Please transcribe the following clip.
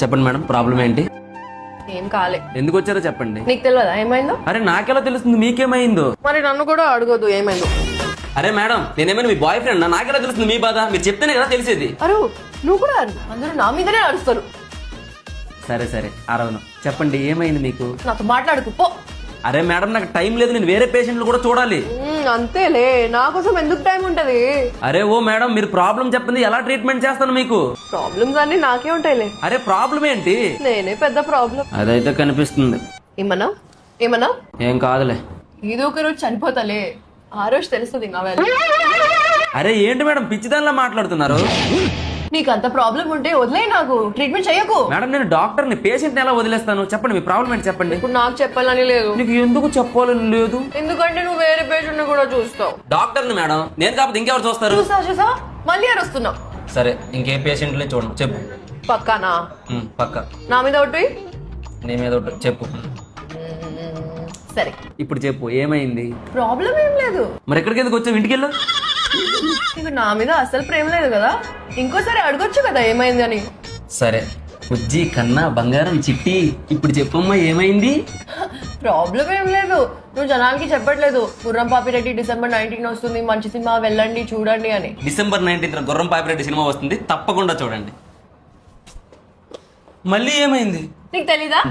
చెప్పండి madam, problem ఏంటి? ఏం కాలే. ఎందుకు వచ్చారో చెప్పండి. నీకు తెలియదా ఏమైందో? అరే నాకెలా తెలుస్తుంది మీకేమైందో? మరి నన్ను కూడా అడగదు ఏమైందో. అరే మేడం, నేనేమైనా మీ బాయ్ ఫ్రెండ్ నాకెలా తెలుస్తుంది మీ బాధ? మీరు చెప్తేనే కదా తెలిసేది. అరు నువ్వు కూడా అందరూ నా మీదనే అరుస్తారు. సరే సరే అరవను, చెప్పండి ఏమైంది మీకు? నాతో మాట్లాడుకు పో. అరే మేడం, నాకు టైం లేదు, నేను వేరే పేషెంట్లు కూడా చూడాలి. అంతేలే, నా కోసం ఎందుకు టైం ఉంటది? అరే ఓ మేడం, మీరు ప్రాబ్లం చెప్పండి, ఎలా ట్రీట్మెంట్ చేస్తాను మీకు? ప్రాబ్లమ్స్ అన్ని నాకే ఉంటాయిలే. అరే ప్రాబ్లం ఏంటి? నేనే పెద్ద ప్రాబ్లం. అదైతే కనిపిస్తుంది. ఏమన్నా ఏమన్నా ఏం కాదులే. ఏదో ఒక రోజు చనిపోతాలే, ఆ రోజు తెలుస్తుంది నా వేళ. అరే ఏంటి మేడం పిచ్చిదానిలా మాట్లాడుతున్నారు? నీకు అంత ప్రాబ్లం ఉంటే వదిలే, నాకు ట్రీట్మెంట్ చేయకు. మేడం నేను డాక్టర్ని, పేషెంట్ని ఎలా వదిలేస్తాను? చెప్పండి మీ ప్రాబ్లం ఏంటి చెప్పండి. ఇప్పుడు నాకు చెప్పాలని లేదు. నీకు ఎందుకు చెప్పాలని లేదు? ఎందుకంటే నువ్వు వేరే పేషెంట్ కూడా చూస్తావు. డాక్టర్ని మేడం, నేను కాకపోతే ఇంకెవరు చూస్తారు? చూసా మళ్ళీ అరుస్తున్నావు. సరే ఇంకే పేషెంట్లే చూడండి, చెప్పు. పక్కానా? పక్క. నా మీద ఒకటి, నీ మీద ఒకటి చెప్పు. సరే ఇప్పుడు చెప్పు ఏమైంది? ప్రాబ్లం ఏం లేదు. మరి ఎక్కడికి ఎందుకు వచ్చావు? ఇంటికి వెళ్ళు. నీకు నా మీద అసలు ప్రేమ లేదు కదా, ఇంకోసారి అడగొచ్చు కదా ఏమైంది అని. సరే బుజ్జి కన్నా బంగారం చిట్టి, ఇప్పుడు చెప్పమ్మా ఏమైంది? ప్రాబ్లం ఏం లేదు, నువ్వు జనాలకి చెప్పట్లేదు గుర్రం పాపిరెడ్డి December 19 వస్తుంది, మంచి సినిమా వెళ్ళండి చూడండి అని. December 19 గుర్రం పాపిరెడ్డి సినిమా వస్తుంది, తప్పకుండా చూడండి. మళ్ళీ ఏమైంది? నీకు తెలీదా?